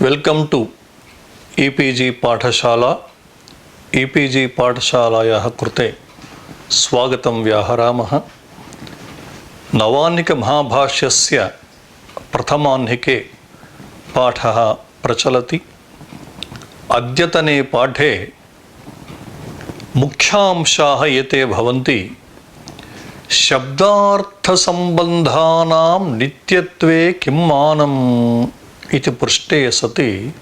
Welcome to e-PG पाठशाला। E-PG पाठशालायाः कृते स्वागतं व्याहरामः। नवाह्निकमहाभाष्यस्य प्रथमाह्निके पाठः प्रचलति। अद्यतने पाठे मुख्यांशाः एते भवन्ति। शब्दार्थसम्बन्धानां नित्यत्वे किं मानम् इति पृष्टे सति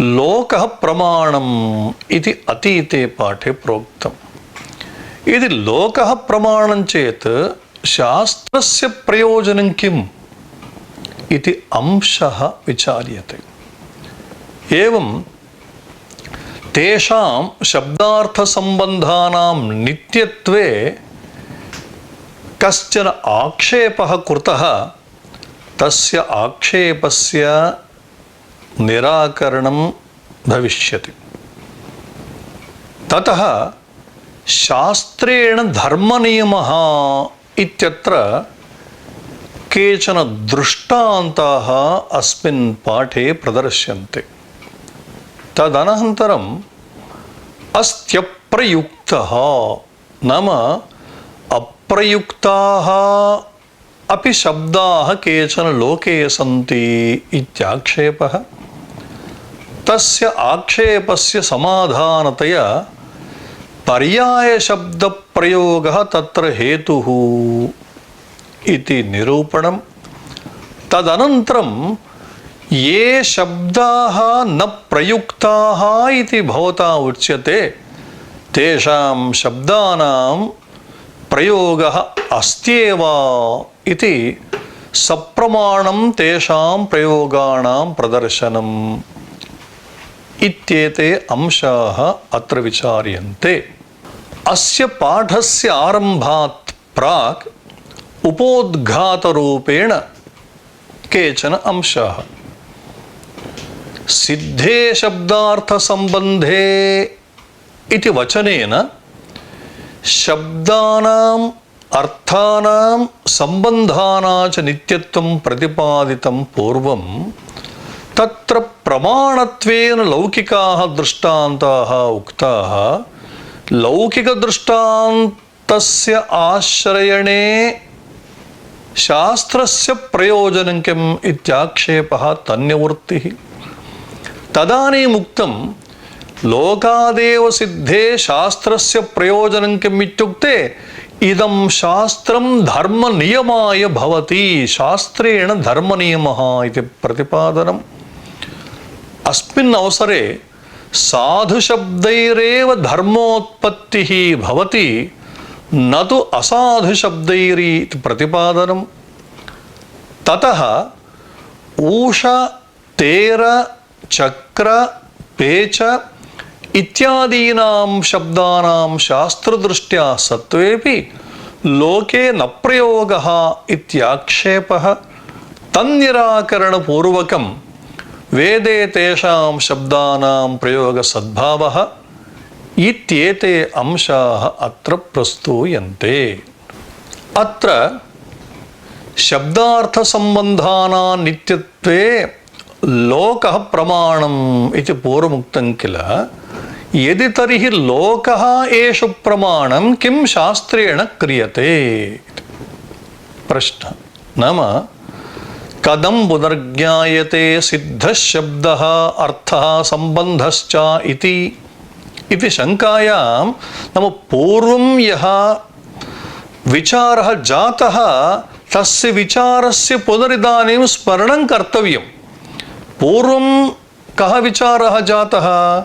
लोकः प्रमाणम् इति अतीते पाठे प्रोक्तम्। यदि लोकः प्रमाणं चेत् शास्त्रस्य प्रयोजनं किम् इति अंशः विचार्यते। एवं तेषां शब्दार्थसम्बन्धानां नित्यत्वे कश्चन आक्षेपः कृतः। तस्य आक्षेपस्य निराकरणं भविष्यति। ततः शास्त्रेण धर्मनियमः इत्यत्र केचन दृष्टान्ताः अस्मिन् पाठे प्रदर्श्यन्ते। तदनन्तरम् अस्त्यप्रयुक्तः नाम अप्रयुक्ताः अपि शब्दाः केचन लोके सन्ति इत्याक्षेपः। तस्य आक्षेपस्य समाधानतया पर्यायशब्दप्रयोगः तत्र हेतुः इति निरूपणम्। तदनन्तरं ये शब्दाः न प्रयुक्ताः इति भवता उच्यते तेषां शब्दानां प्रयोगः अस्त्येव इति सप्रमाणं तेषां प्रयोगाणां प्रदर्शनम् इत्येते अंशाः अत्र विचार्यन्ते। अस्य पाठस्य आरम्भात् प्राक् उपोद्घातरूपेण केचन अंशाः। सिद्धे शब्दार्थसम्बन्धे इति वचनेन शब्दानाम् अर्थानां सम्बन्धानां च नित्यत्वं प्रतिपादितं पूर्वं तत्र प्रमाणत्वेन लौकिकाः दृष्टान्ताः उक्ताः। लौकिकदृष्टान्तस्य आश्रयणे शास्त्रस्य प्रयोजनं किम् इत्याक्षेपः तन्निवृत्तिः। तदानीम् उक्तं लोकादेव सिद्धे शास्त्रस्य प्रयोजनं किम् इत्युक्ते इदं शास्त्रं धर्मनियमाय भवति। शास्त्रेण धर्मनियमः इति प्रतिपादनम्। अस्मिन् अवसरे साधुशब्दैरेव धर्मोत्पत्तिः भवति न तु असाधुशब्दैरिति प्रतिपादनम्। ततः ऊष तेर चक्र पेच इत्यादीनां शब्दानां शास्त्रदृष्ट्या सत्त्वेपि लोके न प्रयोगः इत्याक्षेपः। तन्निराकरणपूर्वकं वेदे तेषां शब्दानां प्रयोगसद्भावः इत्येते अंशाः अत्र प्रस्तूयन्ते। अत्र शब्दार्थसम्बन्धानां नित्यत्वे लोकः प्रमाणम् इति पूर्वमुक्तं किल। यदि तर्हि लोकः एषु प्रमाणं किं शास्त्रेण क्रियते प्रश्नः। नाम कथं पुनर्ज्ञायते सिद्धः शब्दः अर्थः सम्बन्धश्च इति शङ्कायां नाम पूर्वं यः विचारः जातः तस्य विचारस्य पुनरिदानीं स्मरणं कर्तव्यं। पूर्वं कः विचारः जातः?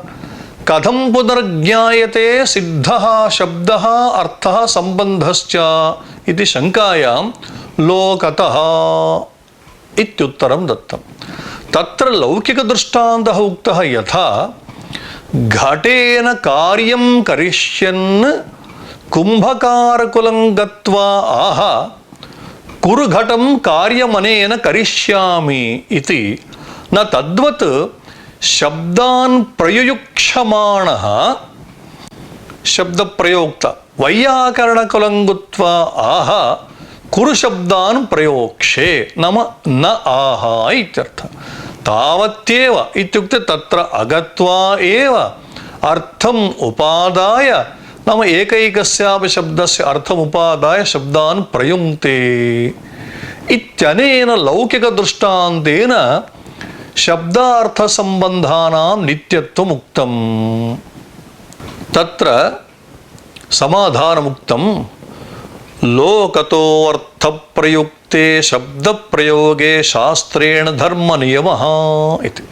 कथं पुनर्ज्ञायते सिद्धः शब्दः अर्थः सम्बन्धश्च इति शङ्कायां लोकतः इत्युत्तरं दत्तं। तत्र लौकिकदृष्टान्तः उक्तः यथा घटेन कार्यं करिष्यन् कुम्भकारकुलं गत्वा आह कुरु घटं कार्यमनेन करिष्यामि इति न तद्वत् शब्दान् प्रयुयुक्षमाणः शब्दप्रयोक्ता वैयाकरणकुलं गत्वा आह कुरु शब्दान् प्रयोक्षे नाम न आह इत्यर्थः। तावत्येव इत्युक्ते तत्र अगत्वा एव अर्थम् उपादाय नाम एकैकस्यापि शब्दस्य अर्थमुपादाय शब्दान् प्रयुङ्क्ते इत्यनेन लौकिकदृष्टान्तेन शब्दार्थसम्बन्धानां नित्यत्वम् उक्तम्। तत्र समाधानमुक्तं लोकतो अर्थप्रयुक्ते शब्दप्रयोगे शास्त्रेण धर्मनियमः इति।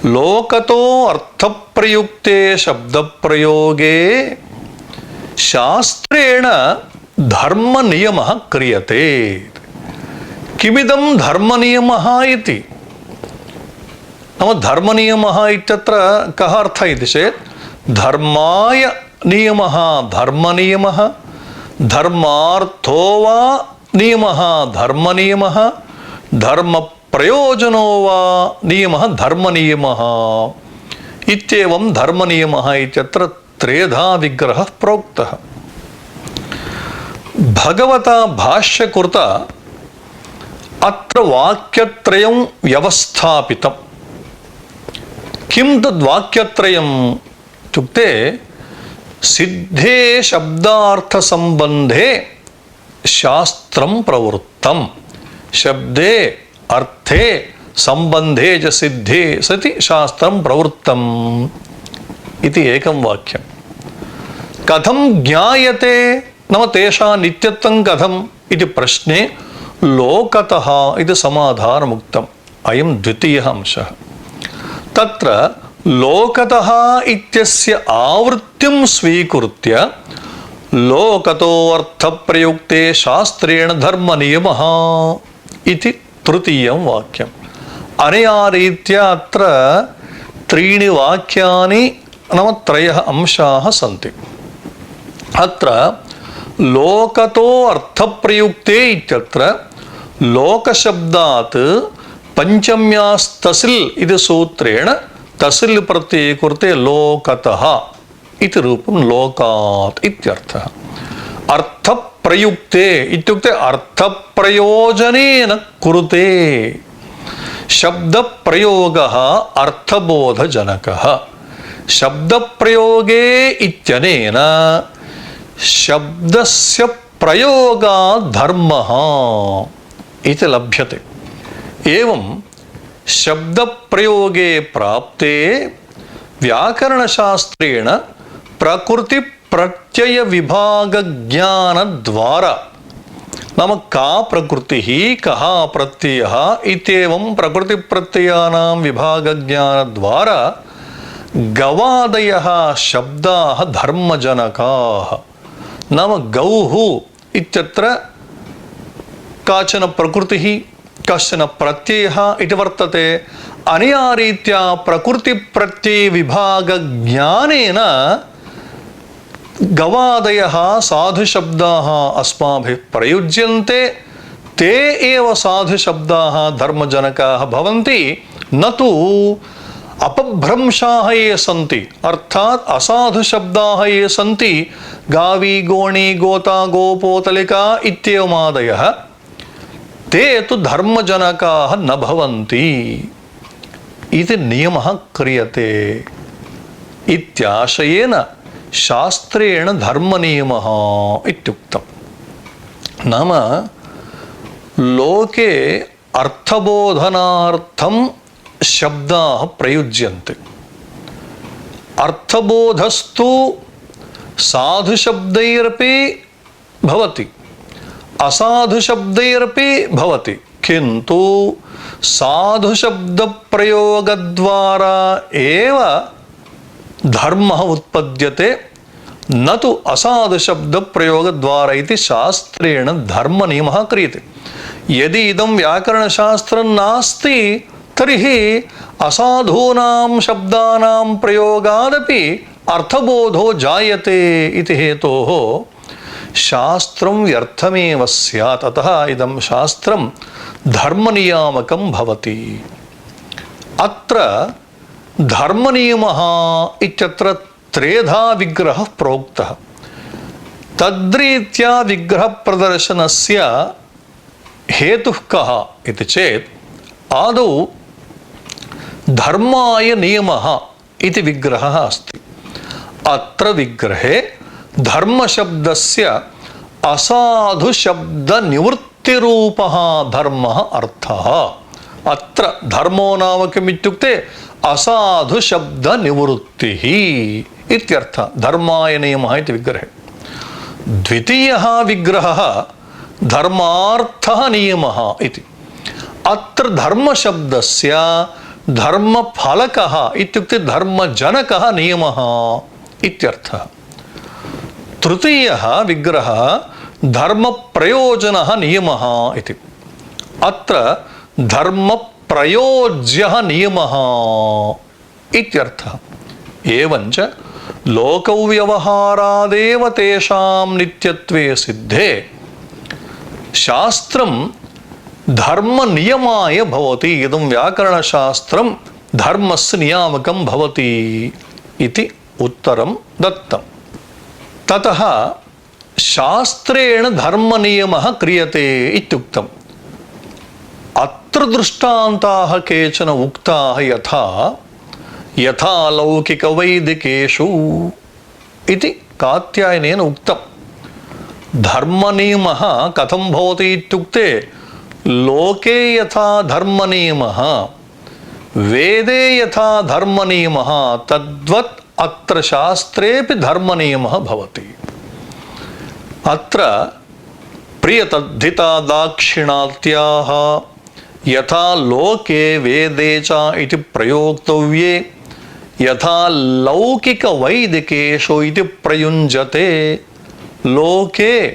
लोकतो अर्थप्रयुक्ते शब्दप्रयोगे शास्त्रेण धर्मनियमः क्रियते। किमिदं धर्मनियमः इति? नाम धर्मनियमः इत्यत्र कः अर्थः इति चेत् धर्माय नियमः धर्मनियमः, धर्मार्थो वा नियमः धर्मनियमः, धर्मप्रयोजनो वा नियमः धर्मनियमः इत्येवं धर्मनियमः इत्यत्र त्रेधा विग्रहः प्रोक्तः। भगवता भाष्यकृता अत्र वाक्यत्रयं व्यवस्थापितम्। किं तद्वाक्यत्रयम् इत्युक्ते सिद्धे शब्दार्थसम्बन्धे शास्त्रं प्रवृत्तम्। शब्दे अर्थे सम्बन्धे च सिद्धे सति शास्त्रं प्रवृत्तम् इति एकं वाक्यं। कथं ज्ञायते नाम तेषां नित्यत्वं कथम् इति प्रश्ने लोकतः इति समाधानमुक्तम्। अयं द्वितीयः अंशः। तत्र लोकतः इत्यस्य आवृत्तिं स्वीकृत्य लोकतो अर्थप्रयुक्ते शास्त्रेण धर्मनियमः इति तृतीयं वाक्यम्। अनया रीत्या अत्र त्रीणि वाक्यानि नाम त्रयः अंशाः सन्ति। अत्र लोकतो अर्थप्रयुक्ते इत्यत्र लोकशब्दात् पञ्चम्यास्तसिल् इति सूत्रेण तसिल् प्रत्यये कृते लोकतः इति रूपं लोकात् इत्यर्थः। अर्थप्रयुक्ते इत्युक्ते अर्थप्रयोजनेन कुरुते। शब्दप्रयोगः अर्थबोधजनकः। शब्दप्रयोगे इत्यनेन शब्दस्य प्रयोगात् धर्मः इति लभ्यते। एवं शब्दप्रयोगे प्राप्ते व्याकरणशास्त्रेण प्रकृतिप्रत्ययविभागज्ञानद्वारा नाम का प्रकृतिः कः प्रत्ययः इत्येवं प्रकृतिप्रत्ययानां विभागज्ञानद्वारा गवादयः शब्दाः धर्मजनकाः। नाम गौः इत्यत्र काचन प्रकृतिः कश्चन प्रत्ययः इति वर्तते। अनया रीत्या प्रकृतिप्रत्ययविभागज्ञानेन गवादयः साधुशब्दाः अस्माभिः प्रयुज्यन्ते। ते एव साधुशब्दाः धर्मजनकाः भवन्ति, न तु अपभ्रंशाः ये सन्ति अर्थात् असाधुशब्दाः ये सन्ति गावी गोणी गोता गोपोतलिका इत्येवमादयः ते तु धर्मजनकाः न भवन्ति इति नियमः क्रियते। इत्याशयेन शास्त्रेण धर्मनियमः इत्युक्तम्। नाम लोके अर्थबोधनार्थं शब्दाः प्रयुज्यन्ते। अर्थबोधस्तु साधुशब्दैरपि भवति असाधुशब्दैरपि भवति, किन्तु साधुशब्दप्रयोगद्वारा एव धर्मः उत्पद्यते, न तु असाधुशब्दप्रयोगद्वारा इति शास्त्रेण धर्मनियमः क्रियते। यदि इदं व्याकरणशास्त्रं नास्ति तर्हि असाधूनां शब्दानां प्रयोगादपि अर्थबोधो जायते इति हेतोः शास्त्रं व्यर्थमेव स्यात्। अतः इदं शास्त्रं धर्मनियामकं भवति। अत्र धर्मनियमः इत्यत्र त्रेधा विग्रहः प्रोक्तः। तद्रीत्या विग्रहप्रदर्शनस्य हेतुः कः इति चेत् आदौ धर्माय नियमः इति विग्रहः अस्ति। अत्र विग्रहे धर्मशब्दस्य असाधुशब्दनिवृत्तिरूपः धर्मः अर्थः। अत्र धर्मो नाम किम् इत्युक्ते असाधुशब्दनिवृत्तिः इत्यर्थः। धर्माय नियमः इति विग्रहे। द्वितीयः विग्रहः धर्मार्थः नियमः इति। अत्र धर्मशब्दस्य धर्मफलकः इत्युक्ते धर्मजनकः नियमः इत्यर्थः। तृतीयः विग्रहः धर्मप्रयोजनः नियमः इति। अत्र धर्मप्रयोज्यः नियमः इत्यर्थः। एवञ्च लोकव्यवहारादेव तेषां नित्यत्वे सिद्धे शास्त्रं धर्मनियमाय भवति। इदं व्याकरणशास्त्रं धर्मस्य नियामकं भवति इति उत्तरं दत्तम्। ततः शास्त्रेण धर्मनियमः क्रियते इत्युक्तम्। अत्र दृष्टान्ताः केचन उक्ताः यथा लौकिकवैदिकेषु इति कात्यायनेन उक्तम्। धर्मनियमः कथं भवति इत्युक्ते लोके यथा धर्मनियमः वेदे यथा धर्मनियमः तद्वत् अत्र शास्त्रेऽपि धर्मनियमः भवति। अत्र प्रियतद्धिता दाक्षिणात्याः यथा लोके वेदे च इति प्रयोक्तव्ये यथा लौकिकवैदिकेषु इति प्रयुञ्जते। लोके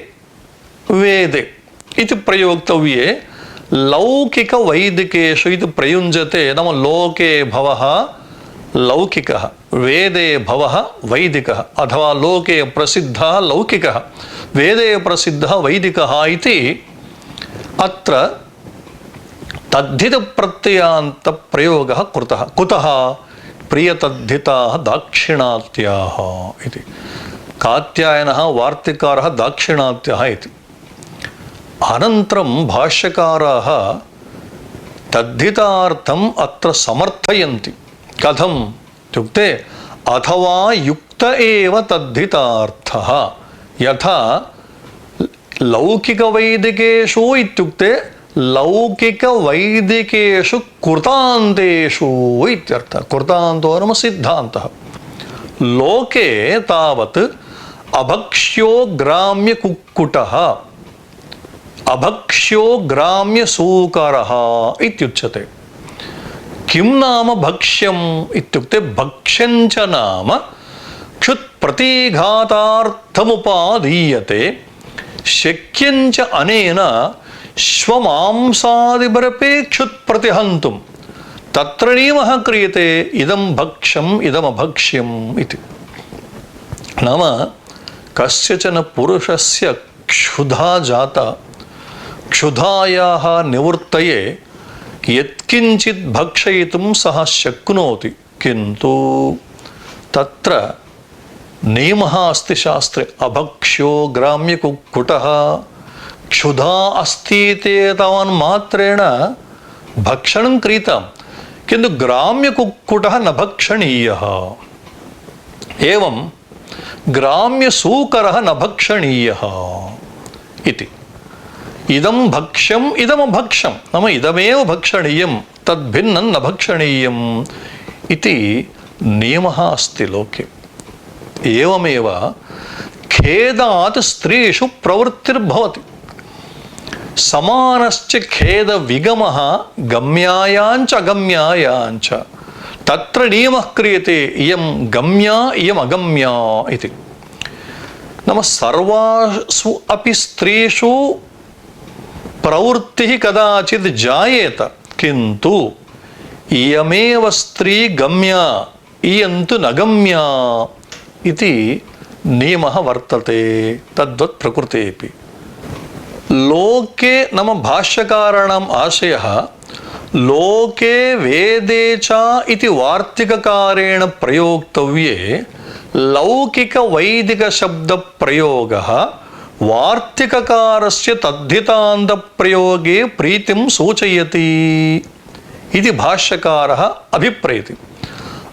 वेदे इति प्रयोक्तव्ये लौकिकवैदिकेषु इति प्रयुञ्जते। नाम लोके भवः लौकिकः वेदे भवः वैदिकः अथवा लोके प्रसिद्धः लौकिकः वेदे प्रसिद्धः वैदिकः इति अत्र तद्धितप्रत्ययान्तप्रयोगः कृतः। कुतः? प्रियतद्धिताः दाक्षिणात्याः इति। कात्यायनः वार्तिकारः दाक्षिणात्यः इति। अनन्तरं भाष्यकाराः तद्धितार्थम् अत्र समर्थयन्ति। कथम् इत्युक्ते अथवा युक्त एव तद्धितार्थः। यथा लौकिकवैदिकेषु इत्युक्ते लौकिकवैदिकेषु कृतान्तेषु इत्यर्थः। कृतान्तो नाम सिद्धान्तः। लोके तावत् अभक्ष्यो ग्राम्यकुक्कुटः अभक्ष्यो ग्राम्यसूकरः इत्युच्यते। किं नाम भक्ष्यम् इत्युक्ते भक्ष्यञ्च नाम क्षुत्प्रतिघातार्थमुपादीयते शक्यञ्च अनेन श्वमांसादिपरपे क्षुत्प्रतिहन्तुं तत्र नियमः क्रियते इदं भक्ष्यम् इदमभक्ष्यम् इति। नाम कस्यचन पुरुषस्य क्षुधा जाता क्षुधायाः निवृत्तये यत्किञ्चित् भक्षयितुं सः शक्नोति किन्तु तत्र नियमः अस्ति शास्त्रे अभक्ष्यो ग्राम्यकुक्कुटः। क्षुधा अस्ति इति तावन्मात्रेण भक्षणं क्रियतां किन्तु ग्राम्यकुक्कुटः न भक्षणीयः। एवं ग्राम्यसूकरः न भक्षणीयः इति। इदं भक्ष्यम् इदमभक्ष्यं नाम इदमेव भक्षणीयं तद्भिन्नं न भक्षणीयम् इति नियमः अस्ति लोके। एवमेव खेदात् स्त्रीषु प्रवृत्तिर्भवति। समानश्च खेदविगमः गम्यायाञ्च अगम्यायाञ्च तत्र नियमः क्रियते इयं गम्या इयम् अगम्या इति। नाम सर्वासु अपि स्त्रीषु प्रवृत्तिः कदाचित् जायेत किन्तु इयमेव स्त्री गम्या इयं तु न गम्या इति नियमः वर्तते। तद्वत् प्रकृतेऽपि लोके नाम भाष्यकाराणाम् आशयः लोके वेदे च इति वार्तिककारेण प्रयोक्तव्ये लौकिकवैदिकशब्दप्रयोगः वार्तिककारस्य तद्धितान्तप्रयोगे प्रीतिं सूचयति इति भाष्यकारः अभिप्रैति।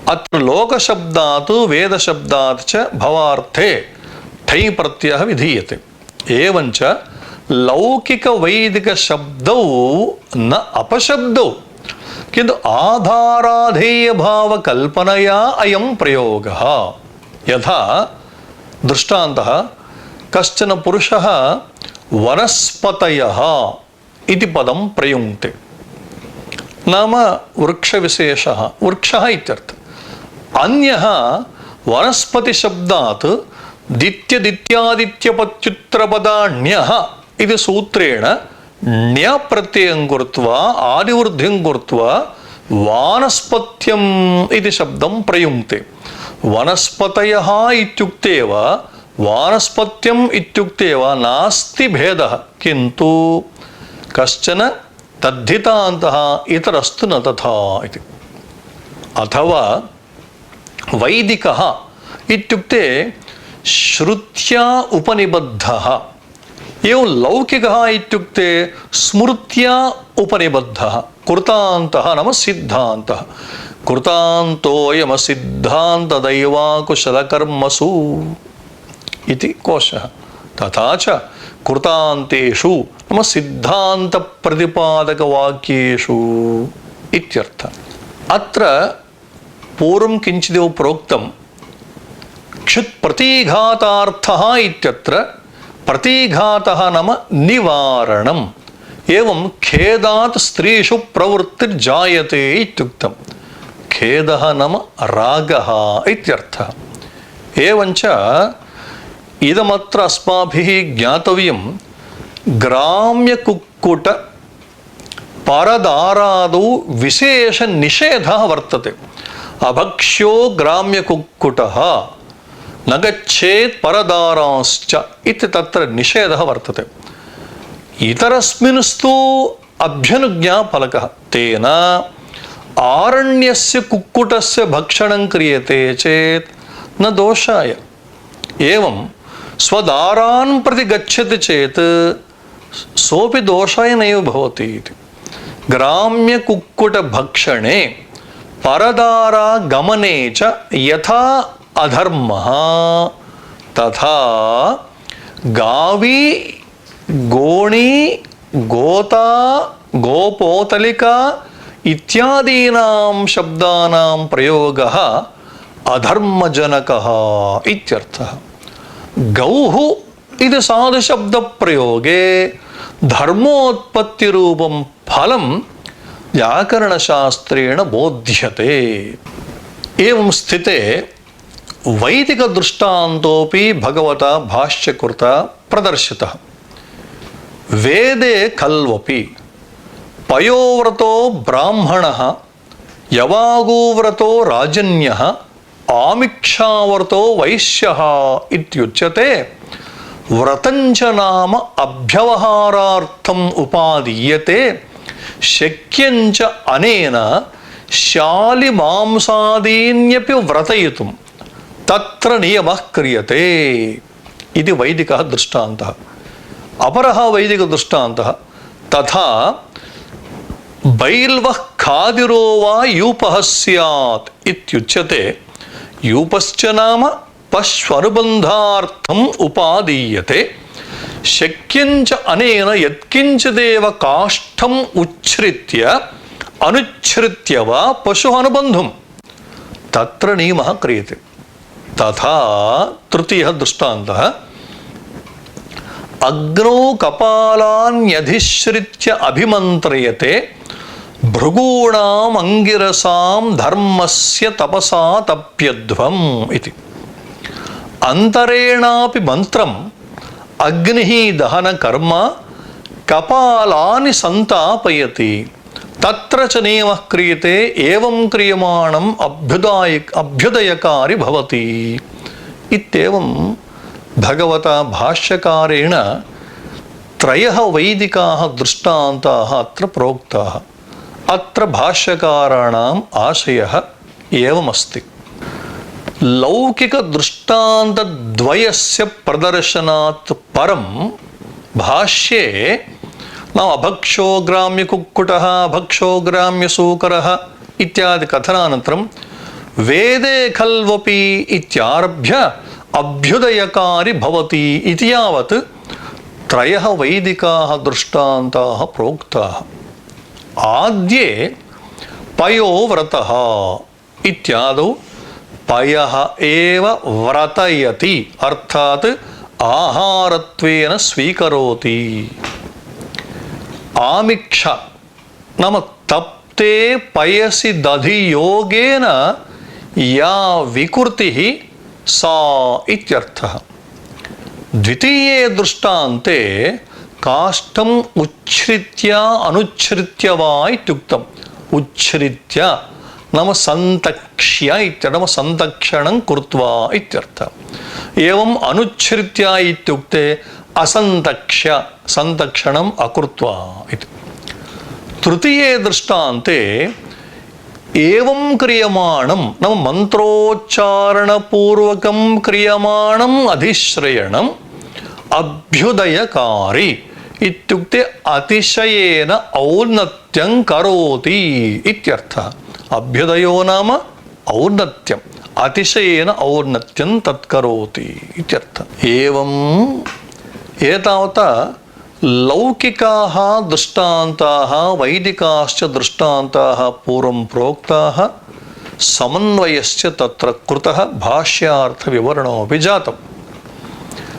अत्र लोकशब्दात् वेदशब्दात् च भवार्थे ठञ् प्रत्ययः विधीयते। एवञ्च लौकिकवैदिकशब्दौ न अपशब्दौ किन्तु आधाराधेयभावकल्पनया अयं प्रयोगः। यथा दृष्टान्तः कश्चन पुरुषः वनस्पतयः इति पदं प्रयुङ्क्ते, नाम वृक्षविशेषः वृक्षः इत्यर्थः। अन्यः वनस्पतिशब्दात् दित्यादित्यादित्यपत्युत्तरपदाण्यः इति सूत्रेण ण्य प्रत्ययं कृत्वा आदिवृद्धिं कृत्वा वानस्पत्यम् इति शब्दं प्रयुङ्क्ते। वनस्पतयः इत्युक्ते वा वानस्पत्यम् इत्युक्ते वा नास्ति भेदः, किन्तु कश्चन तद्धितान्तः इतरस्तु न तथा इति। अथवा वैदिकः इत्युक्ते श्रुत्या उपनिबद्धः, एवं लौकिकः इत्युक्ते स्मृत्या उपनिबद्धः। कृतान्तः नाम सिद्धान्तः। कृतान्तोऽयमसिद्धान्तदैवाकुशलकर्मसु इति कोशः। तथा च कृतान्तेषु नाम सिद्धान्तप्रतिपादकवाक्येषु इत्यर्थः। अत्र पूर्वं किञ्चिदेव प्रोक्तं क्षुत्प्रतिघातार्थः इत्यत्र प्रतिघातः नाम निवारणम्। एवं खेदात् स्त्रीषु प्रवृत्तिर्जायते इत्युक्तम्। खेदः नाम रागः इत्यर्थः। एवञ्च इदमत्र अस्माभिः ज्ञातव्यं, ग्राम्यकुक्कुट परदारादौ विशेषनिषेधः वर्तते। अभक्ष्यो ग्राम्यकुक्कुटः न गच्छेत् परदारांश्च इति तत्र निषेधः वर्तते। इतरस्मिन्स्तु अभ्यनुज्ञाफलकः। तेन आरण्यस्य कुक्कुटस्य भक्षणं क्रियते चेत् न दोषाय। एवं स्वदारान् प्रति गच्छति चेत् सोऽपि दोषाय नैव भवति इति। ग्राम्यकुक्कुटभक्षणे परदारागमने च यथा अधर्मः तथा गावी गोणी गोता गोपोतलिका इत्यादीनां शब्दानां प्रयोगः अधर्मजनकः इत्यर्थः। गौः इति साधुशब्दप्रयोगे धर्मोत्पत्तिरूपं फलं व्याकरणशास्त्रेण बोध्यते। एवं स्थिते वैदिकदृष्टान्तोऽपि भगवता भाष्यकृता प्रदर्शितः। वेदे खल्वपि पयोव्रतो ब्राह्मणः यवागुव्रतो राजन्यः आमिक्षाव्रतो वैश्यः इत्युच्यते। व्रतञ्च नाम अभ्यवहारार्थम् उपादीयते। शक्यञ्च अनेन शालिमांसादीन्यपि व्रतयितुं तत्र नियमः क्रियते इति वैदिकः दृष्टान्तः। अपरः वैदिकदृष्टान्तः तथा बैल्वः खादिरो वा यूपः स्यात् इत्युच्यते। यूपश्च नाम पश्वनुबन्धार्थम् उपादीयते। शक्यञ्च अनेन यत्किञ्चिदेव काष्ठम् उच्छ्रित्य अनुच्छ्रित्य वा पशुः अनुबन्धुं तत्र नियमः क्रियते। तथा तृतीयः दृष्टान्तः अग्नौ कपालान्यधिश्रित्य अभिमन्त्रयते भृगूणाम् अंगिरसां धर्मस्य तपसा तप्यध्वम् इति। अंतरेणापि मंत्रम् अग्निः दहनकर्म कपालानि संतापयति तत्र च नियमः क्रियते। एवं क्रियमाणम् अभ्युदयकारी भवति इत्येवं भगवता भाष्यकारेण त्रयः वैदिकाः दृष्टान्ताः अत्र प्रोक्ताः। अत्र भाष्यकाराणाम् आशयः एवमस्ति। लौकिकदृष्टान्तद्वयस्य प्रदर्शनात् परं भाष्ये नाम अभक्षो ग्राम्य कुक्कुटः अभक्षो ग्राम्य सूकरः इत्यादि कथनानन्तरं वेदे खल्वपि इत्यारभ्य अभ्युदयकारी भवति इति यावत् त्रयः वैदिकाः दृष्टान्ताः प्रोक्ताः। आद्ये पयो व्रतः इत्यादौ पयः एव व्रतयति अर्थात् आहारत्वेन स्वीकरोति। आमिक्ष नाम तप्ते पयसि दधि योगेन या विकृतिः सा इत्यर्थः। द्वितीये दृष्टान्ते काष्ठम् उच्छ्रित्य अनुच्छ्रित्य वा इत्युक्तम्। उच्छ्रित्य नाम सन्तक्ष्य इत्यर्थः, सन्तक्षणं कृत्वा इत्यर्थः। एवम् अनुच्छ्रित्य इत्युक्ते असन्तक्ष्य सन्तक्षणम् अकृत्वा इति। तृतीये दृष्टान्ते एवं क्रियमाणं नाम मन्त्रोच्चारणपूर्वकं क्रियमाणम् अधिश्रयणम् अभ्युदयकारी इत्युक्ते अतिशयेन औन्नत्यं करोति इत्यर्थः। अभ्युदयो नाम औन्नत्यम्, अतिशयेन औन्नत्यं तत्करोति इत्यर्थः। एवम् एतावता लौकिकाः दृष्टान्ताः वैदिकाश्च दृष्टान्ताः पूर्वं प्रोक्ताः, समन्वयश्च तत्र कृतः, भाष्यार्थविवरणोऽपि जातम्।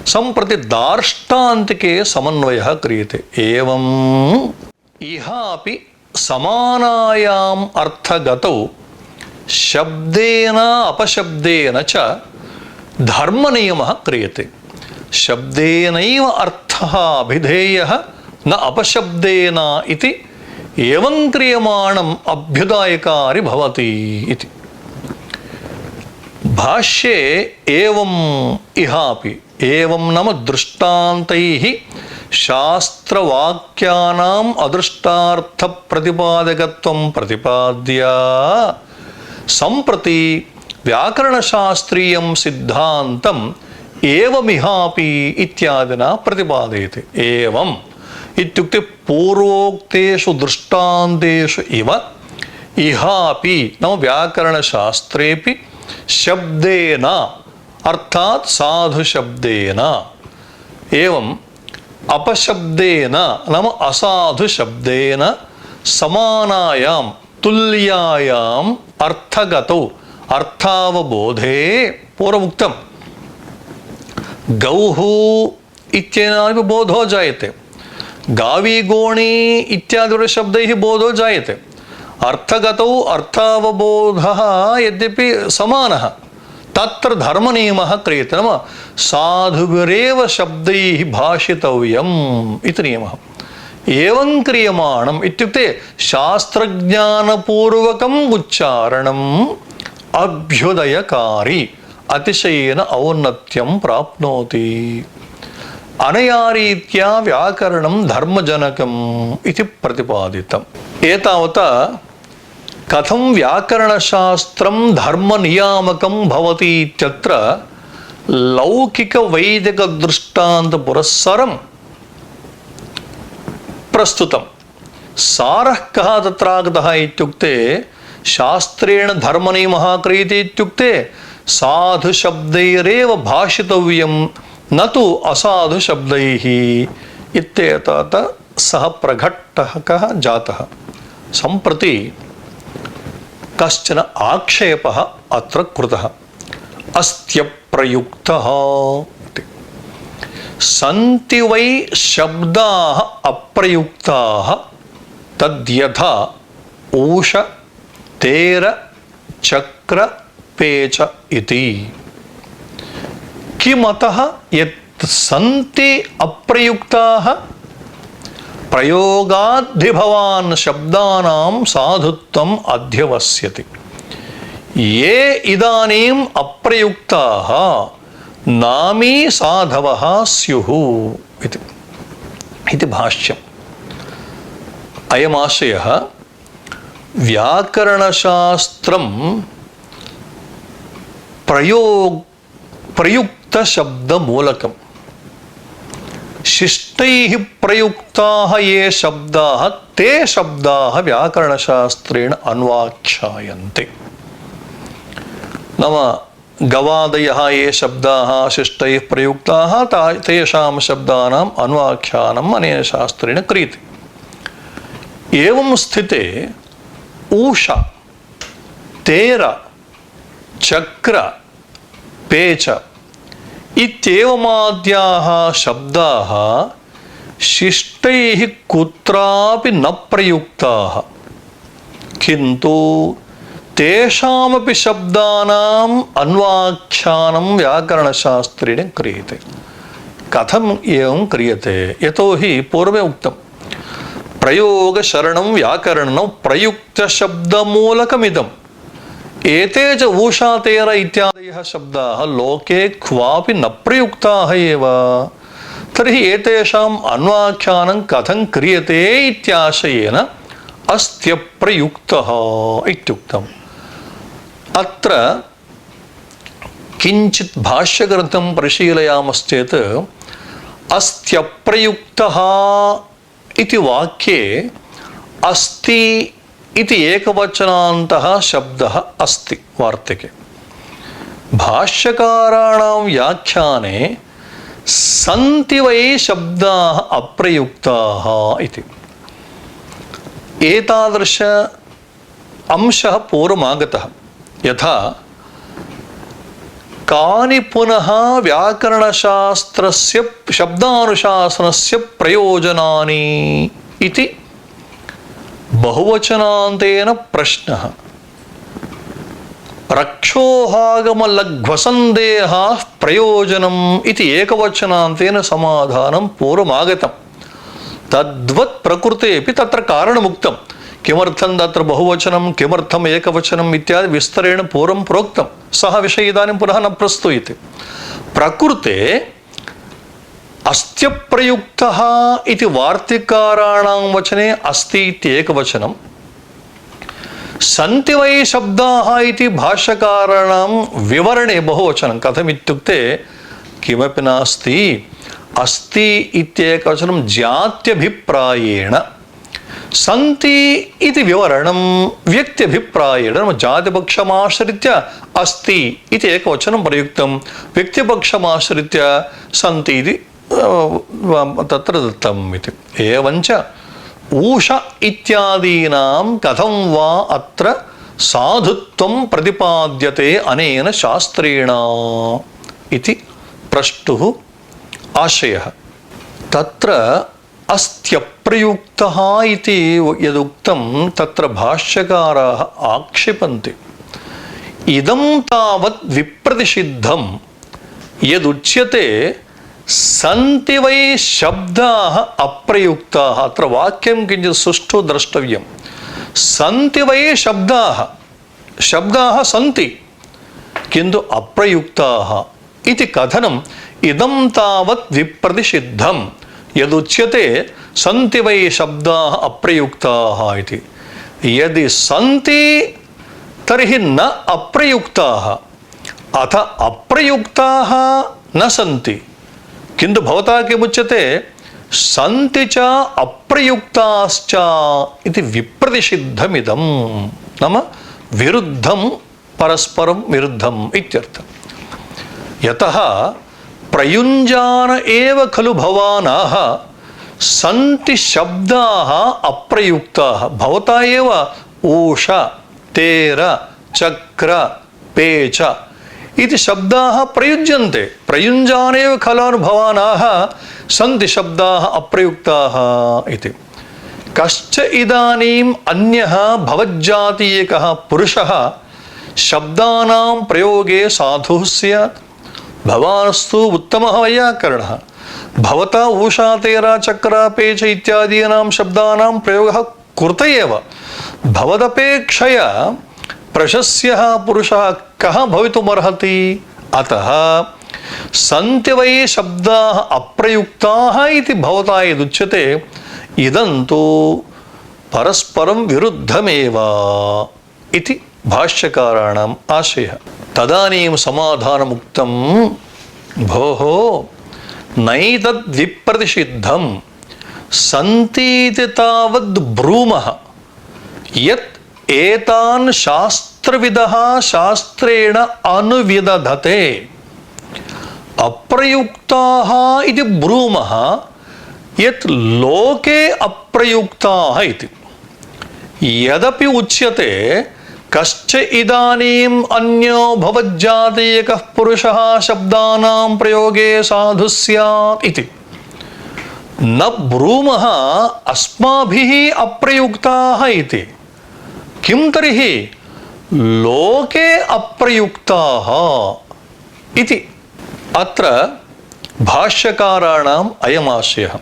सम्प्रति दार्ष्टान्तिके समन्वयः क्रियते। एवम् इहापि समानायाम् अर्थगतौ शब्देन अपशब्देन च धर्मनियमः क्रियते। शब्देनैव अर्थः अभिधेयः न अपशब्देन इति एवं क्रियमाणम् अभ्युदयकारी भवति इति। भाष्ये एवम् इहापि एवं नाम दृष्टान्तैः शास्त्रवाक्यानाम् अदृष्टार्थप्रतिपादकत्वं प्रतिपाद्य सम्प्रति व्याकरणशास्त्रीयं सिद्धान्तम् एवमिहापि इत्यादिना प्रतिपादयति। एवम् इत्युक्ते पूर्वोक्तेषु दृष्टान्तेषु इव इहापि नाम व्याकरणशास्त्रेऽपि शब्देन अर्थात् साधुशब्देन एवम् अपशब्देन नाम असाधुशब्देन समानायां तुल्यायाम् अर्थगतौ अर्थावबोधे पूर्वमुक्तम्। गौः इत्यनेनापि बोधो जायते, गावी गोणी इत्यादि शब्दैः बोधो जायते। अर्थगतौ अर्थावबोधः यद्यपि समानः, तत्र धर्मनियमः क्रियते। नाम साधुभिरेव शब्दैः भाषितव्यम् इति नियमः। एवं क्रियमाणम् इत्युक्ते शास्त्रज्ञानपूर्वकम् उच्चारणम् अभ्युदयकारी अतिशयेन औन्नत्यं प्राप्नोति। अनया रीत्या व्याकरणं धर्मजनकम् इति प्रतिपादितम्। एतावता कथं व्याकरणशास्त्रं धर्मनियामकं भवति इत्यत्र लौकिकवैदिकदृष्टान्तपुरस्सरं प्रस्तुतं। सारः कः तत्रागतः इत्युक्ते शास्त्रेण धर्मनियमः क्रियते इत्युक्ते साधुशब्दैरेव भाषितव्यं न तु असाधुशब्दैः इत्येतत् सः प्रघट्टः जातः। सम्प्रति कश्चन आक्षेपः अत्र कृतः। अस्त्यप्रयुक्तः इति। सन्ति वै शब्दाः अप्रयुक्ताः तद्यथा ऊष तेर चक्र पेच इति। किमतः यत् सन्ति अप्रयुक्ताः प्रयोगाद्धिभवान् शब्दानां साधुत्वम् अध्यवस्यति। ये इदानीम् अप्रयुक्ताः नामी साधवः स्युः इति भाष्यम्। अयमाशयः व्याकरणशास्त्रं प्रयुक्तशब्दमूलकम्। शिष्ट शिष्टैः प्रयुक्ताः ये शब्दाः ते शब्दाः व्याकरणशास्त्रेण अन्वाख्यायन्ते। नाम गवादयः ये शब्दाः शिष्टैः प्रयुक्ताः तेषां शब्दानाम् अन्वाख्यानम् अनेन शास्त्रेण क्रियते। एवं स्थिते ऊषा, तेर, चक्र, पेच इत्येवमाद्याः शब्दाः शिष्टैः कुत्रापि न प्रयुक्ताः, किन्तु तेषामपि शब्दानाम् अन्वाख्यानं व्याकरणशास्त्रेण क्रियते। कथम् एवं क्रियते? यतोहि पूर्वे उक्तं प्रयोगशरणं व्याकरणं प्रयुक्तशब्दमूलकमिदम्। एते च ऊषा तेर इत्यादयः शब्दाः लोके क्वापि न प्रयुक्ताः एव। तर्हि एतेषाम् अन्वाख्यानं कथं क्रियते इत्याशयेन अस्त्यप्रयुक्तः इत्युक्तम्। अत्र किञ्चित् भाष्यग्रन्थं परिशीलयामश्चेत् अस्त्यप्रयुक्तः इति वाक्ये अस्ति इति एकवचनान्तः शब्दः अस्ति वार्तिके। भाष्यकाराणां व्याख्याने सन्ति वै शब्दाः अप्रयुक्ताः इति। एतादृश अंशः पूर्वमागतः। यथा कानि पुनः व्याकरणशास्त्रस्य शब्दानुशासनस्य प्रयोजनानि इति बहुवचनान्तेन प्रश्नः। रक्षोहागमलघ्वसन्देहाः प्रयोजनम् इति एकवचनान्तेन समाधानं पूर्वमागतम्। तद्वत् प्रकृतेऽपि तत्र कारणमुक्तं। किमर्थं तत्र बहुवचनं, किमर्थम् एकवचनम् इत्यादि विस्तरेण पूर्वं प्रोक्तं। सः विषयः इदानीं पुनः न प्रस्तूयते। प्रकृते अस्त्यप्रयुक्तः इति वार्तिकाराणां वचने अस्ति इत्येकवचनं, सन्ति वै शब्दाः इति भाष्यकाराणां विवरणे बहुवचनं। कथमित्युक्ते किमपि नास्ति, अस्ति इत्येकवचनं जात्यभिप्रायेण, सन्ति इति विवरणं व्यक्त्यभिप्रायेण। जातिपक्षमाश्रित्य अस्ति इति एकवचनं प्रयुक्तं, व्यक्तिपक्षमाश्रित्य सन्ति इति तत्र दत्तम् इति। एवञ्च ऊष इत्यादीनां कथं वा अत्र साधुत्वं प्रतिपाद्यते अनेन शास्त्रेण इति प्रष्टुः आशयः। तत्र अस्त्यप्रयुक्तः इति यदुक्तं तत्र भाष्यकाराः आक्षिपन्ति। इदं तावत् विप्रतिषिद्धं यदुच्यते सन्ति वै शब्दाः अप्रयुक्ताः। अत्र वाक्यं किञ्चित् सुष्ठु द्रष्टव्यं। सन्ति वै शब्दाः, शब्दाः सन्ति किन्तु अप्रयुक्ताः इति कथनम् इदं तावत् विप्रतिषिद्धं यदुच्यते सन्ति वै शब्दाः अप्रयुक्ताः इति। यदि सन्ति तर्हि न अप्रयुक्ताः, अथ अप्रयुक्ताः न सन्ति, किन्तु भवता किमुच्यते सन्ति च अप्रयुक्ताश्च इति विप्रतिषिद्धमिदं, नाम विरुद्धं, परस्परं विरुद्धम् इत्यर्थः। यतः प्रयुञ्जान एव खलु भवानाः सन्ति शब्दाः अप्रयुक्ताः। भवता एव ऊष, तेर, चक्र, पेच इति शब्दाः प्रयुज्यन्ते। प्रयुञ्जानेव खलु भवानाः सन्ति शब्दाः अप्रयुक्ताः इति। कश्च इदानीम् अन्यः भवज्जातीयकः पुरुषः शब्दानां प्रयोगे साधुः स्यात्। भवानस्तु उत्तमः वैयाकरणः। भवता ऊषा, तेर, चक्र, पेच इत्यादीनां शब्दानां प्रयोगः कृत एव। भवदपेक्षया प्रशस्यः पुरुषः कः भवितुमर्हति? अतः सन्ति वै शब्दाः अप्रयुक्ताः इति भवता यदुच्यते इदं तु परस्परं विरुद्धमेव इति भाष्यकाराणाम् आशयः। तदानीं समाधानमुक्तं, भोः नैतद्विप्रतिषिद्धं सन्तीति तावद् ब्रूमः यत् एतान् शास्त्रविदः शास्त्रेण अनुविदधते अप्रयुक्ताः इति ब्रूमः यत् लोके अप्रयुक्ताः इति। यदपि उच्यते कश्च इदानीम् अन्यो भवज्जातीयकः पुरुषः शब्दानां प्रयोगे साधु स्यात् इति न ब्रूमः अस्माभिः अप्रयुक्ताः इति। किं तर्हि लोके अप्रयुक्ताः इति। अत्र भाष्यकाराणाम् अयमाशयः।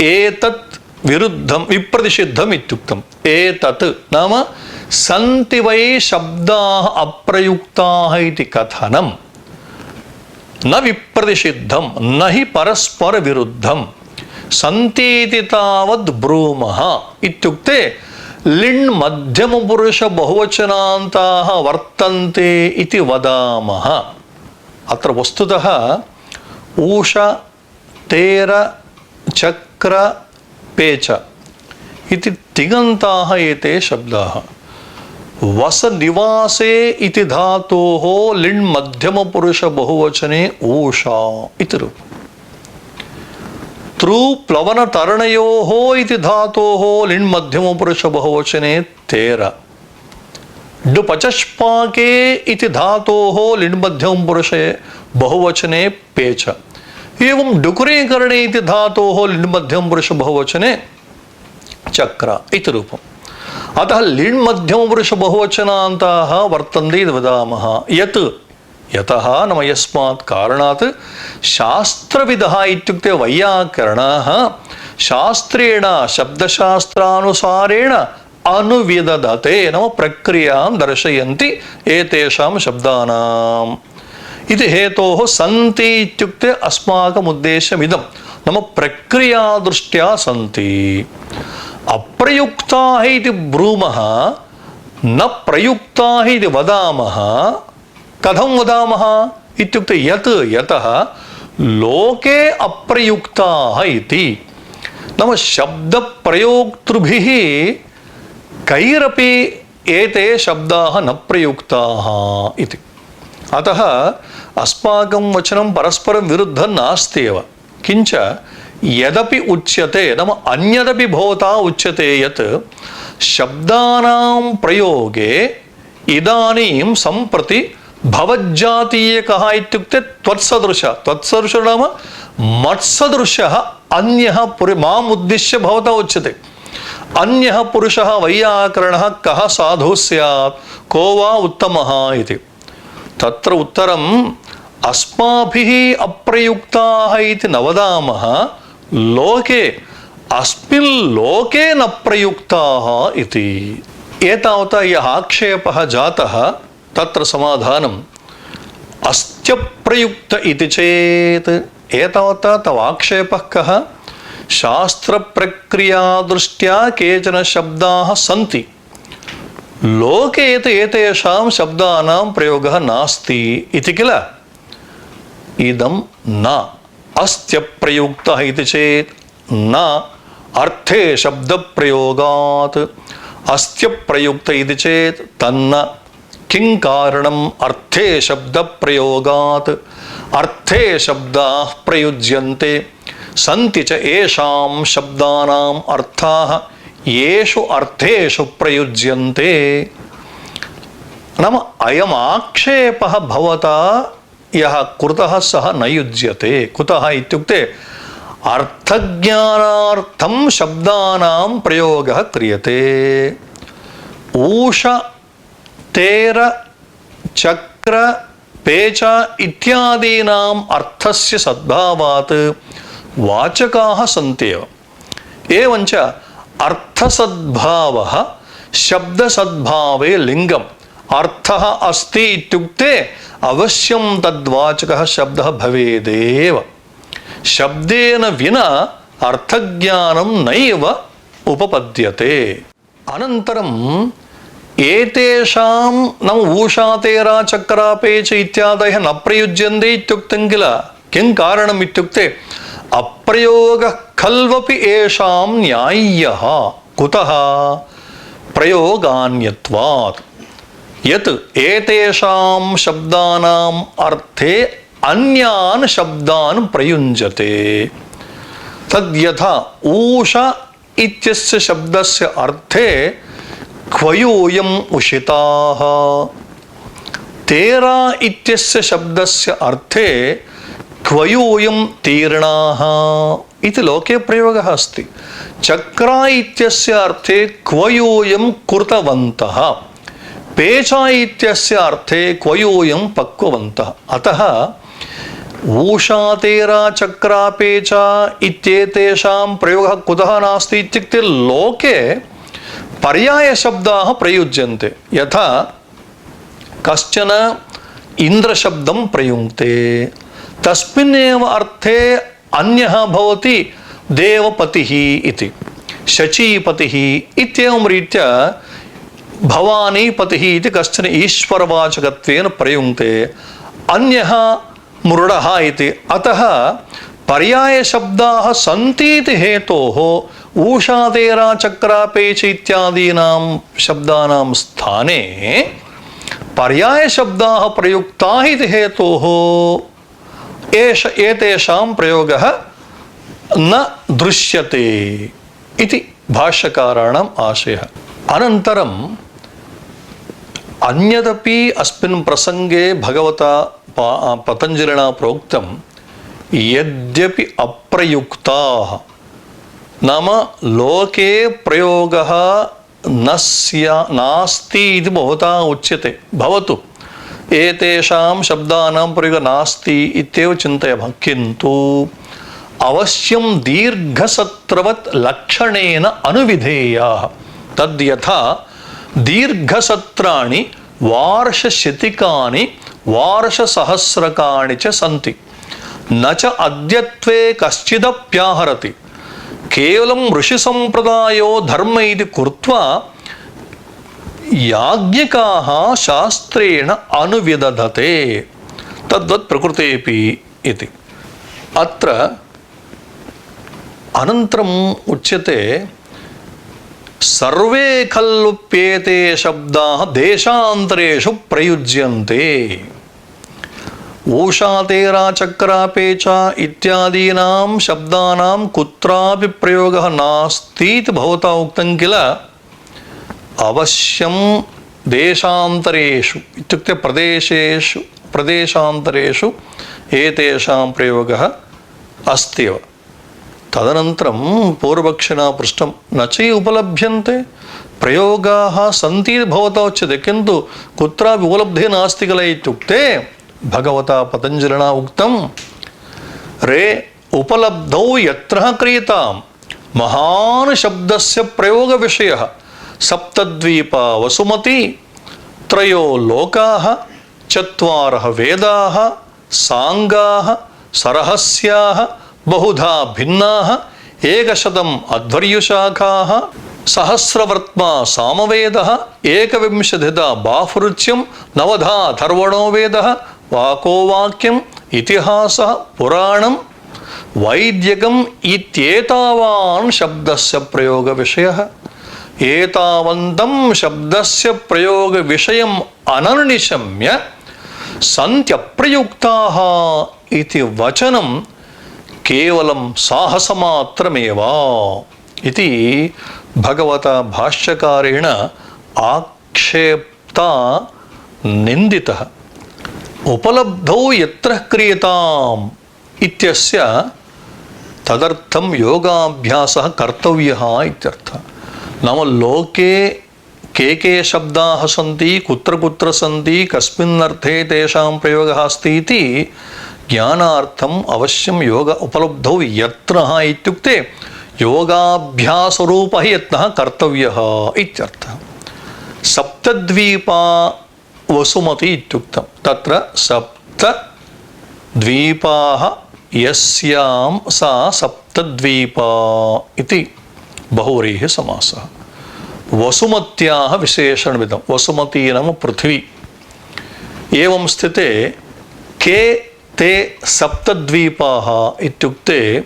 एतत् विरुद्धं विप्रतिषिद्धम् इत्युक्तम्। एतत् नाम सन्ति वै शब्दाः अप्रयुक्ताः इति कथनं न विप्रतिषिद्धं न हि परस्परविरुद्धं। सन्तीति तावद् ब्रूमः इत्युक्ते लिण् मध्यमपुरुषबहुवचनान्ताः वर्तन्ते इति वदामः। अत्र वस्तुतः ऊष तेर चक्र पेच इति तिङन्ताः एते शब्दाः। वस निवासे इति धातोः लिण् मध्यमपुरुषबहुवचने ऊषा इति रूपम्। तृ प्लवन तरणयोः इति धातोः लिण् मध्यमपुरुषबहुवचने तेर। डुपचष्पाके इति धातोः लिण् मध्यमपुरुषे बहुवचने पेच। एवं डुकुरीकरणे इति धातोः लिण् मध्यमपुरुषबहुवचने चक्र इति रूपम्। अतः लिण् मध्यमपुरुषबहुवचनान्ताः वर्तन्ते इति वदामः। यत् यतः नाम यस्मात् कारणात् शास्त्रविदः इत्युक्ते वैयाकरणाः शास्त्रेण शब्दशास्त्रानुसारेण अनुविदधते नाम प्रक्रियां दर्शयन्ति एतेषां शब्दानाम् इति हेतोः। सन्ति इत्युक्ते अस्माकम् उद्देश्यमिदं नाम प्रक्रियादृष्ट्या सन्ति। अप्रयुक्ताः इति ब्रूमः न प्रयुक्ताः इति वदामः। कथं वदामः इत्युक्ते यत् यतः लोके अप्रयुक्ताः इति नाम शब्दप्रयोक्तृभिः कैरपि एते शब्दाः न प्रयुक्ताः इति। अतः अस्माकं वचनं परस्परं विरुद्धं नास्ति एव। किञ्च यदपि उच्यते नाम अन्यदपि भवता उच्यते यत् शब्दानां प्रयोगे इदानीं सम्प्रति भवज्जातीयकः इत्युक्ते त्वत्सदृशः। त्वत्सदृशः नाम मत्सदृशः अन्यः माम् उद्दिश्य भवता उच्यते। अन्यः पुरुषः वैयाकरणः कः साधुः स्यात् को वा उत्तमः इति। तत्र उत्तरम् अस्माभिः अप्रयुक्ताः इति न वदामः। लोके अस्मिन् लोके न प्रयुक्ताः इति। एतावता यः आक्षेपः जातः तत्र समाधानम् अस्त्यप्रयुक्त इति चेत् एतावता तव आक्षेपः कः? शास्त्रप्रक्रियादृष्ट्या केचन शब्दाः सन्ति लोके एतेषां शब्दानां प्रयोगः नास्ति इति किल। इदं न अस्त्यप्रयुक्तः इति चेत् न अर्थे शब्दप्रयोगात्। अस्त्यप्रयुक्त इति चेत् तन्न किं कारणम् अर्थे शब्दप्रयोगात्। अर्थे शब्दाः प्रयुज्यन्ते सन्ति च येषां शब्दानाम् अर्थाः येषु अर्थेषु प्रयुज्यन्ते। नाम अयम् आक्षेपः भवता यः कृतः सः न युज्यते। कुतः इत्युक्ते अर्थज्ञानार्थं शब्दानां प्रयोगः क्रियते। ऊष तेर चक्र पेच इत्यादीनाम् अर्थस्य सद्भावात् वाचकाः सन्त्येव। एवञ्च अर्थसद्भावः शब्दसद्भावे लिङ्गम्। अर्थः अस्ति इत्युक्ते अवश्यं तद्वाचकः शब्दः भवेदेव। शब्देन विना अर्थज्ञानं नैव उपपद्यते। अनन्तरम् एतेषां नाम ऊषातेरा चक्रापेच इत्यादयः न प्रयुज्यन्ते इत्युक्तं किल। किं कारणम् इत्युक्ते अप्रयोगः खल्वपि येषां न्याय्यः कुतः प्रयोगान्यत्वात् यत् एतेषां शब्दानाम् अर्थे अन्यान् शब्दान् प्रयुञ्जते तद्यथा ऊषा इत्यस्य शब्दस्य अर्थे क्वयोऽयम् उषिताः तेरा इत्यस्य शब्दस्य अर्थे क्वयोऽयं तीर्णाः इति लोके प्रयोगः अस्ति। चक्रा इत्यस्य अर्थे क्वयोऽयं कृतवन्तः पेचा इत्यस्य अर्थे क्वयोऽयं पक्ववन्तः। अतः ऊषा तेरा चक्रा पेचा इत्येतेषां प्रयोगः कुतः नास्ति इत्युक्ते लोके पर्यायशब्दाः प्रयुज्यन्ते। यथा कश्चन इन्द्रशब्दं प्रयुङ्क्ते तस्मिन्नेव अर्थे अन्यः भवति देवपतिः इति शचीपतिः इत्येवं रीत्या भवानीपतिः इति कश्चन ईश्वरवाचकत्वेन प्रयुङ्क्ते अन्यः मृडः इति। अतः पर्यायशब्दाः सन्ति इति हेतोः ऊषा तेरा चक्रा पेच इत्यादीनां शब्दानां स्थाने पर्यायशब्दाः प्रयुक्ताः इति हेतोः एतेषां प्रयोगः न दृश्यते इति भाष्यकाराणाम् आशयः। अनन्तरम् अन्यदपि अस्मिन् प्रसङ्गे भगवता पतञ्जलिना प्रोक्तं यद्यपि अप्रयुक्ताः नाम लोके प्रयोगः नास्ति इति बहुधा उच्यते भवतु एतेषां शब्दानां प्रयोगः नास्ति इत्येव चिन्तयामः किन्तु अवश्यं दीर्घसत्रवत् लक्षणेन अनुविधेयाः तद्यथा दीर्घसत्राणि वार्षशतिकानि वार्षसहस्रकाणि च सन्ति न च अद्यत्वे कश्चिदप्याहरति केवलं ऋषिसम्प्रदायो धर्म इति कृत्वा याज्ञिकाः शास्त्रेण अनुविदधते तद्वत् प्रकृतेऽपि इति। अत्र अनन्तरम् उच्यते सर्वे खल्वप्येते शब्दाः देशान्तरेषु प्रयुज्यन्ते ऊषा तेरा चक्रा पेचा इत्यादीनां शब्दानां कुत्रापि प्रयोगः नास्ति इति भवता उक्तं किल अवश्यं देशान्तरेषु इत्युक्ते प्रदेशान्तरेषु एतेषां प्रयोगः अस्त्येव। तदनन्तरं पूर्वपक्षिणा पृष्टं न चै उपलभ्यन्ते प्रयोगाः सन्ति भवता उच्यते किन्तु कुत्रापि उपलब्धिः नास्ति किल इत्युक्ते भगवता पतञ्जलिना उक्तं रे उपलब्धौ यत्र क्रियतां महान् शब्दस्य प्रयोगविषयः सप्तद्वीपा वसुमती त्रयो लोकाः चत्वारः वेदाः सांगाः सरहस्याः बहुधा भिन्नाः एकशतम् अध्वर्युशाखाः सहस्रवर्त्मा सामवेदः एकविंशतिधा बाहुरुच्यं नवधा अथर्वणो वेदः वाको वाक्यम् इतिहासः पुराणं वैद्यकम् इत्येतावान् शब्दस्य प्रयोगविषयः एतावन्तं शब्दस्य प्रयोगविषयम् अननिशम्य सन्त्यप्रयुक्ताः इति वचनं केवलं साहसमात्रमेव इति भगवता भाष्यकारेण आक्षेप्ता निन्दितः। उपलब्धौ यत्र क्रियताम् इत्यस्य तदर्थं योगाभ्यासः कर्तव्यः इत्यर्थः। नाम लोके के शब्दाः सन्ति कुत्र कुत्र सन्ति कस्मिन् अर्थे तेषां प्रयोगः अस्ति इति ज्ञानार्थम् अवश्यं योग उपलब्धौ यत्नः इत्युक्ते योगाभ्यासरूपः यत्नः कर्तव्यः इत्यर्थः। सप्तद्वीपा वसुमती इत्युक्तं तत्र सप्तद्वीपाः यस्यां सा सप्तद्वीपा इति बहुव्रीहि समासः। वसुमत्याः विशेषणमिदं वसुमती नाम पृथ्वी। एवं स्थिते के ते सप्तद्वीपाः इत्युक्ते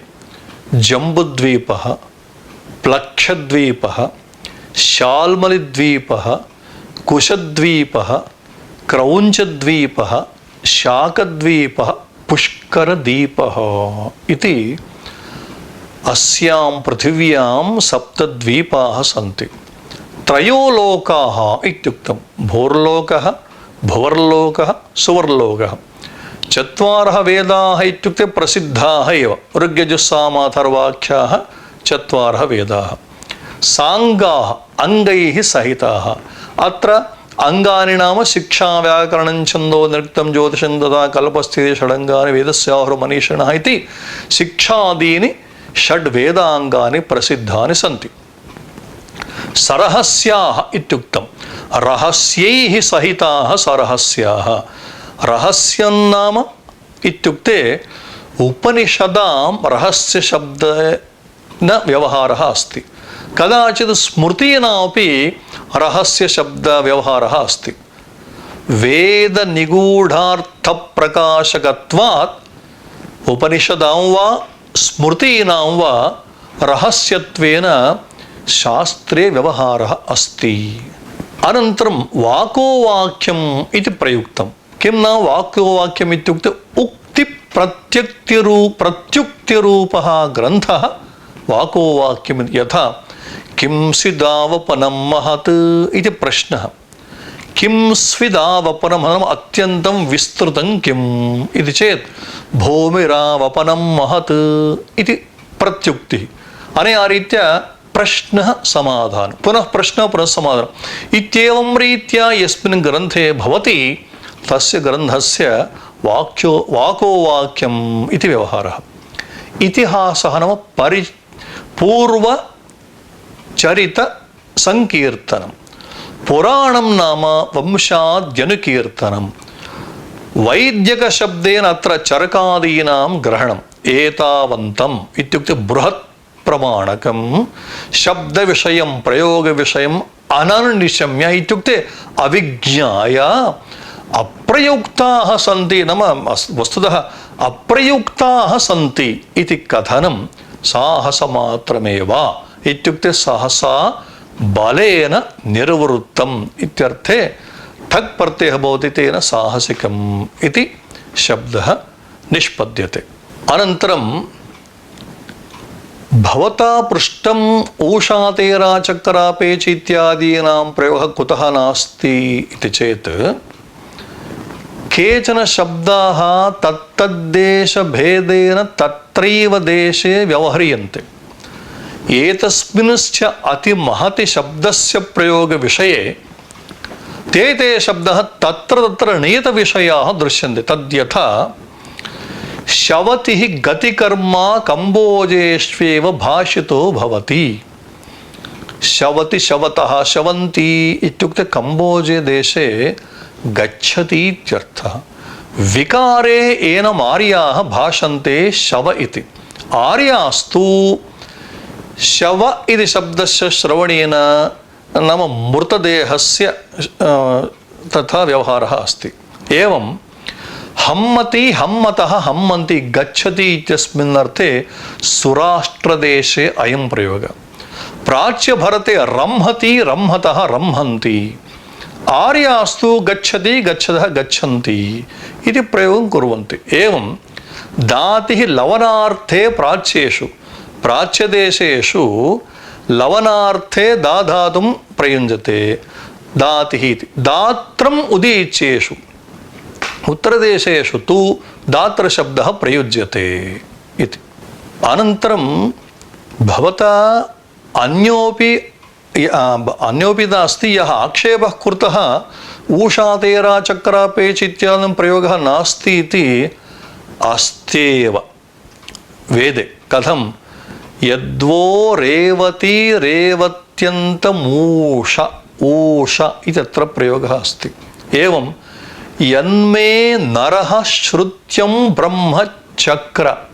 जम्बुद्वीपः, प्लक्षद्वीपः, शाल्मलिद्वीपः, कुशद्वीपः, क्रौञ्चद्वीपः, शाकद्वीपः, पुष्करद्वीपः इति अस्यां पृथिव्यां सप्तद्वीपाः सन्ति। त्रयो लोकाः इत्युक्तं भूर्लोकः, भुवर्लोकः, सुवर्लोकः। चत्वारः वेदाः इत्युक्ते प्रसिद्धाः एव, ऋग्यजुस्सामाथर्वाख्याः चत्वारः वेदाः। साङ्गाः अङ्गैः सहिताः। अत्र अङ्गानि नाम शिक्षा, व्याकरणं, छन्दो, नृत्यं, ज्योतिषं तथा कल्पस्थितिः षडङ्गानि वेदस्याहुर्मनीषिणः इति शिक्षादीनि षड्वेदाङ्गानि प्रसिद्धानि सन्ति। सरहस्याः इत्युक्तं रहस्यैः सहिताः सरहस्याः। रहस्यं नाम इत्युक्ते उपनिषदां रहस्यशब्देन व्यवहारः अस्ति। कदाचित् स्मृतीनामपि रहस्यशब्दव्यवहारः अस्ति। वेदनिगूढार्थप्रकाशकत्वात् उपनिषदां वा स्मृतीनां वा रहस्यत्वेन शास्त्रे व्यवहारः अस्ति। अनन्तरं वाकोवाक्यम् इति प्रयुक्तं। किं न वाक्योवाक्यम् इत्युक्ते प्रत्युक्तिरूपः ग्रन्थः वाकोवाक्यम्। यथा किं स्विदावपनं महत् इति प्रश्नः। किं स्विदावपनं नाम अत्यन्तं विस्तृतं किम् इति चेत् भूमिरावपनं महत् इति प्रत्युक्तिः। अनया रीत्या प्रश्नः समाधानं, पुनः प्रश्नः पुनः समाधानम् इत्येवं रीत्या यस्मिन् ग्रन्थे भवति तस्य ग्रन्थस्य वाकोवाक्यम् इति व्यवहारः। इतिहासः नाम पूर्वचरितसङ्कीर्तनं। पुराणं नाम वंशाद्यनुकीर्तनं। वैद्यकशब्देन अत्र चरकादीनां ग्रहणम्। एतावन्तम् इत्युक्ते बृहत् प्रमाणकं शब्दविषयं प्रयोगविषयम् अननिशम्य इत्युक्ते अविज्ञाय अप्रयुक्ताः सन्ति, नाम वस्तुतः अप्रयुक्ताः सन्ति इति कथनं साहसमात्रमेव इत्युक्ते सहसा बलेन निर्वृत्तम् इत्यर्थे ठक् प्रत्ययः भवति, तेन साहसिकम् इति शब्दः निष्पद्यते। अनन्तरं भवता पृष्टम् ऊषातेराचक्रापेच इत्यादीनां प्रयोगः कुतः नास्ति इति चेत् केचन शब्दाः तत्तद्देशभेदेन तत्रैव देशे व्यवह्रियन्ते। एतस्मिन्श्च अतिमहति शब्दस्य प्रयोगविषये ते शब्दाः तत्र तत्र नियतविषयाः दृश्यन्ते। तद्यथा शवतिः गतिकर्मा कम्बोजेष्वेव भाषितो भवति। शवति, शवतः, शवन्ति इत्युक्ते कम्बोजे देशे गच्छति इत्यर्थः। विकारे एनम् आर्याः भाषन्ते शव इति। आर्यास्तु शव इति शब्दस्य श्रवणेन नाम मृतदेहस्य तथा व्यवहारः अस्ति। एवं हम्मति, हम्मतः, हम्मन्ति, गच्छति इत्यस्मिन् अर्थे सुराष्ट्रदेशे अयं प्रयोगः। प्राच्यभरते रंहति, रंहतः, रंहन्ति। आर्यास्तु गच्छति, गच्छतः, गच्छन्ति इति प्रयोगं कुर्वन्ति। एवं दातिः लवनार्थे प्राच्येषु, प्राच्यदेशेषु लवनार्थे दाधातुं प्रयुञ्जते दातिः इति। दात्रम् उदीच्येषु उत्तरदेशेषु तु दात्रशब्दः प्रयुज्यते इति। अनन्तरं भवता अन्योपि नास्ति यः आक्षेपः कृतः ऊषातेराचक्रापेच इत्यादि प्रयोगः नास्ति इति अस्त्येव वेदे। कथं यद्वो रेवती रेवत्यन्तमूष ऊष इत्यत्र प्रयोगः अस्ति। एवं यन्मे नरः श्रुत्यं ब्रह्मचक्र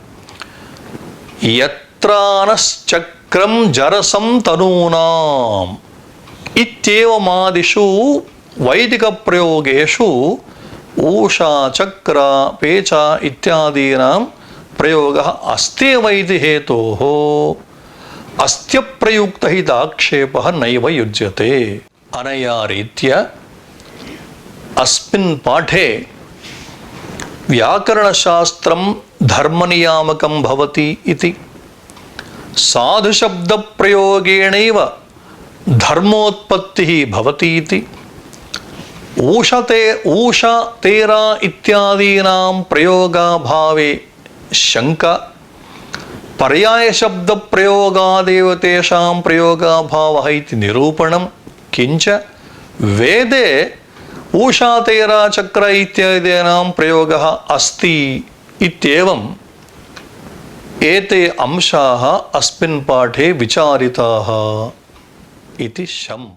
यत्रानश्चक्रं जरसं तनूनाम् इत्येवमादिषु वैदिकप्रयोगेषु ऊषा चक्र पेच इत्यादीनां प्रयोगः अस्त्येव इति हेतोः अस्त्यप्रयुक्तहिताक्षेपः नैव युज्यते। अनया रीत्या अस्मिन् पाठे व्याकरणशास्त्रं धर्मनियामकं भवति इति, साधुशब्दप्रयोगेणैव धर्मोत्पत्तिः भवति इति, ऊषा तेरा इत्यादीनां प्रयोगाभावे शङ्का, पर्यायशब्दप्रयोगादेव तेषां प्रयोगाभावः इति निरूपणं, किञ्च वेदे ऊषा तेरा चक्र इत्यादीनां प्रयोगः अस्ति इत्येवम् एते अंशाः अस्मिन् पाठे विचारिताः इति शम्।